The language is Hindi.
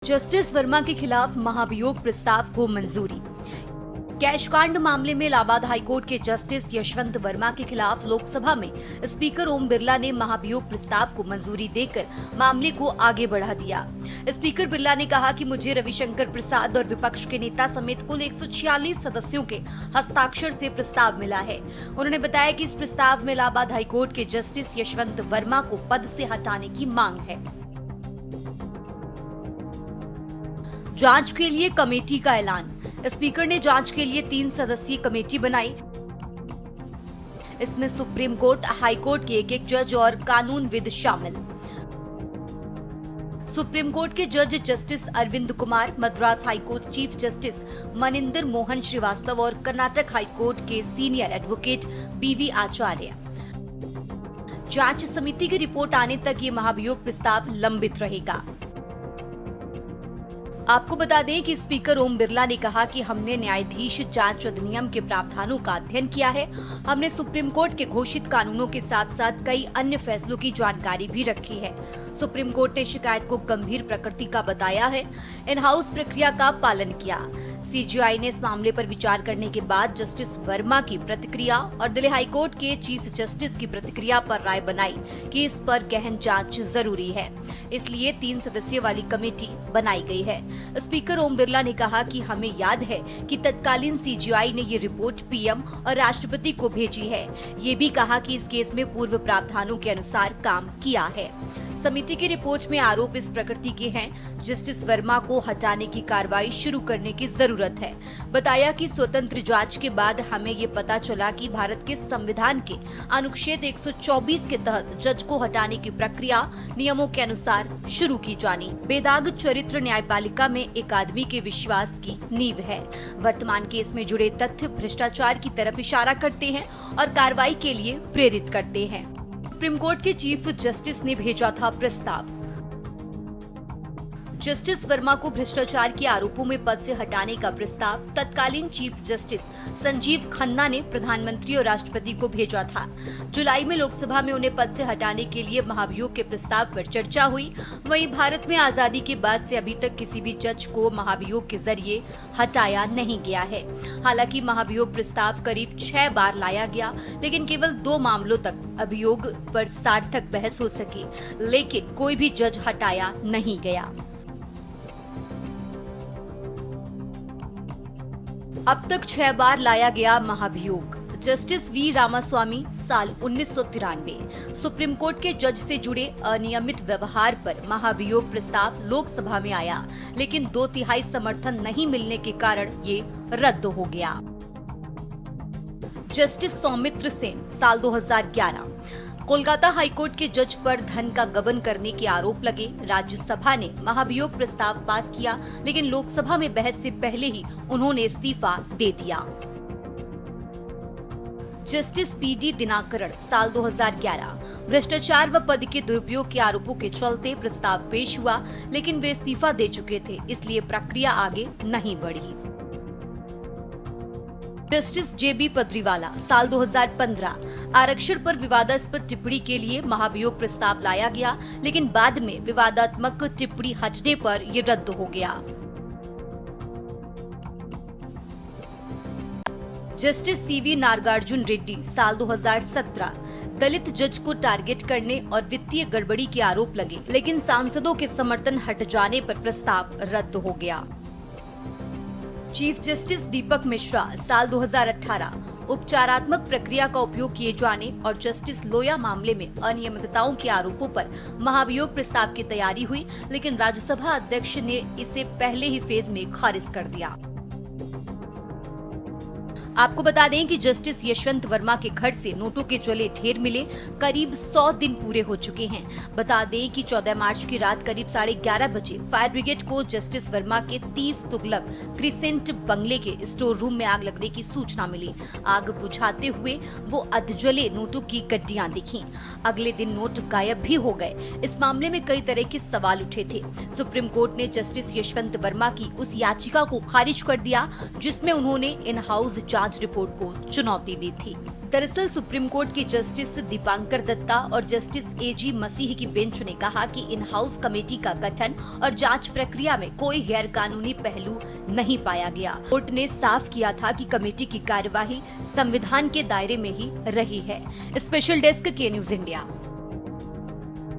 जस्टिस वर्मा के खिलाफ महाभियोग प्रस्ताव को मंजूरी। कैश कांड मामले में इलाहाबाद हाईकोर्ट के जस्टिस यशवंत वर्मा के खिलाफ लोकसभा में स्पीकर ओम बिरला ने महाभियोग प्रस्ताव को मंजूरी देकर मामले को आगे बढ़ा दिया। स्पीकर बिरला ने कहा कि मुझे रविशंकर प्रसाद और विपक्ष के नेता समेत कुल 146 सदस्यों के हस्ताक्षर से प्रस्ताव मिला है। उन्होंने बताया कि इस प्रस्ताव में इलाहाबाद हाईकोर्ट के जस्टिस यशवंत वर्मा को पद से हटाने की मांग है। जांच के लिए कमेटी का ऐलान। स्पीकर ने जांच के लिए 3 सदस्यीय कमेटी बनाई। इसमें सुप्रीम कोर्ट, हाई कोर्ट के एक जज और कानूनविद शामिल। सुप्रीम कोर्ट के जज justice Arvind Kumar, Madras high court chief justice Maninder Mohan Shrivastava और कर्नाटक हाई कोर्ट के सीनियर एडवोकेट बीवी आचार्य। जांच समिति की रिपोर्ट आने तक ये महाभियोग प्रस्ताव लंबित रहेगा। आपको बता दें कि स्पीकर ओम बिरला ने कहा कि हमने न्यायाधीश जांच अधिनियम के प्रावधानों का अध्ययन किया है। हमने सुप्रीम कोर्ट के घोषित कानूनों के साथ साथ कई अन्य फैसलों की जानकारी भी रखी है। सुप्रीम कोर्ट ने शिकायत को गंभीर प्रकृति का बताया है। इन हाउस प्रक्रिया का पालन किया। सीजीआई ने इस मामले पर विचार करने के बाद जस्टिस वर्मा की प्रतिक्रिया और दिल्ली हाईकोर्ट के चीफ जस्टिस की प्रतिक्रिया पर राय बनाई कि इस पर गहन जांच जरूरी है। इसलिए 3 सदस्यों वाली कमेटी बनाई गई है। स्पीकर ओम बिरला ने कहा कि हमें याद है कि तत्कालीन सीजीआई ने ये रिपोर्ट पीएम और राष्ट्रपति को भेजी है। ये भी कहा कि इस केस में पूर्व प्रावधानों के अनुसार काम किया है। समिति की रिपोर्ट में आरोप इस प्रकृति के हैं। जस्टिस वर्मा को हटाने की कार्रवाई शुरू करने की जरूरत है। बताया कि स्वतंत्र जांच के बाद हमें ये पता चला कि भारत के संविधान के अनुच्छेद 124 के तहत जज को हटाने की प्रक्रिया नियमों के अनुसार शुरू की जानी। बेदाग चरित्र न्यायपालिका में एक आदमी के विश्वास की नींव है। वर्तमान केस में जुड़े तथ्य भ्रष्टाचार की तरफ इशारा करते हैं और कार्रवाई के लिए प्रेरित करते हैं। सुप्रीम कोर्ट के चीफ जस्टिस ने भेजा था प्रस्ताव। जस्टिस वर्मा को भ्रष्टाचार के आरोपों में पद से हटाने का प्रस्ताव तत्कालीन चीफ जस्टिस संजीव खन्ना ने प्रधानमंत्री और राष्ट्रपति को भेजा था। जुलाई में लोकसभा में उन्हें पद से हटाने के लिए महाभियोग के प्रस्ताव पर चर्चा हुई। वहीं भारत में आजादी के बाद से अभी तक किसी भी जज को महाभियोग के जरिए हटाया नहीं गया है। हालांकि महाभियोग प्रस्ताव करीब 6 बार लाया गया, लेकिन केवल 2 मामलों तक अभियोग पर सार्थक बहस हो सकी, लेकिन कोई भी जज हटाया नहीं गया। अब तक 6 बार लाया गया महाभियोग। जस्टिस वी रामास्वामी साल 1993। सुप्रीम कोर्ट के जज से जुड़े अनियमित व्यवहार पर महाभियोग प्रस्ताव लोकसभा में आया, लेकिन 2/3 समर्थन नहीं मिलने के कारण ये रद्द हो गया। जस्टिस सौमित्र सेन साल 2011। कोलकाता हाईकोर्ट के जज पर धन का गबन करने के आरोप लगे। राज्यसभा ने महाभियोग प्रस्ताव पास किया, लेकिन लोकसभा में बहस से पहले ही उन्होंने इस्तीफा दे दिया। जस्टिस पीडी दिनाकरण साल 2011। भ्रष्टाचार व पद के दुरुपयोग के आरोपों के चलते प्रस्ताव पेश हुआ, लेकिन वे इस्तीफा दे चुके थे, इसलिए प्रक्रिया आगे नहीं बढ़ी। जस्टिस जेबी पद्रीवाला साल 2015। आरक्षण पर विवादास्पद टिप्पणी के लिए महाभियोग प्रस्ताव लाया गया, लेकिन बाद में विवादात्मक टिप्पणी हटने पर यह रद्द हो गया। जस्टिस सीवी नागार्जुन रेड्डी साल 2017। दलित जज को टारगेट करने और वित्तीय गड़बड़ी के आरोप लगे, लेकिन सांसदों के समर्थन हट जाने पर प्रस्ताव रद्द हो गया। चीफ जस्टिस दीपक मिश्रा साल 2018। उपचारात्मक प्रक्रिया का उपयोग किए जाने और जस्टिस लोया मामले में अनियमितताओं के आरोपों पर महाभियोग प्रस्ताव की तैयारी हुई, लेकिन राज्यसभा अध्यक्ष ने इसे पहले ही फेज में खारिज कर दिया। आपको बता दें कि जस्टिस यशवंत वर्मा के घर से नोटों के जले ढेर मिले। करीब 100 दिन पूरे हो चुके हैं। बता दें कि 14 मार्च की रात करीब 11:30 बजे फायर ब्रिगेड को जस्टिस वर्मा के 30 तुगलक क्रिसेंट बंगले के स्टोर रूम में आग लगने की सूचना मिली। आग बुझाते हुए वो अधजले नोटों की गड्डियां दिखीं। अगले दिन नोट गायब भी हो गए। इस मामले में कई तरह के सवाल उठे थे। सुप्रीम कोर्ट ने जस्टिस यशवंत वर्मा की उस याचिका को खारिज कर दिया, जिसमें उन्होंने इन हाउस जांच रिपोर्ट को चुनौती दी थी। दरअसल सुप्रीम कोर्ट की जस्टिस दीपांकर दत्ता और जस्टिस एजी मसीह की बेंच ने कहा कि इन हाउस कमेटी का गठन और जांच प्रक्रिया में कोई गैर कानूनी पहलू नहीं पाया गया। कोर्ट ने साफ किया था कि कमेटी की कार्यवाही संविधान के दायरे में ही रही है। स्पेशल डेस्क के न्यूज इंडिया।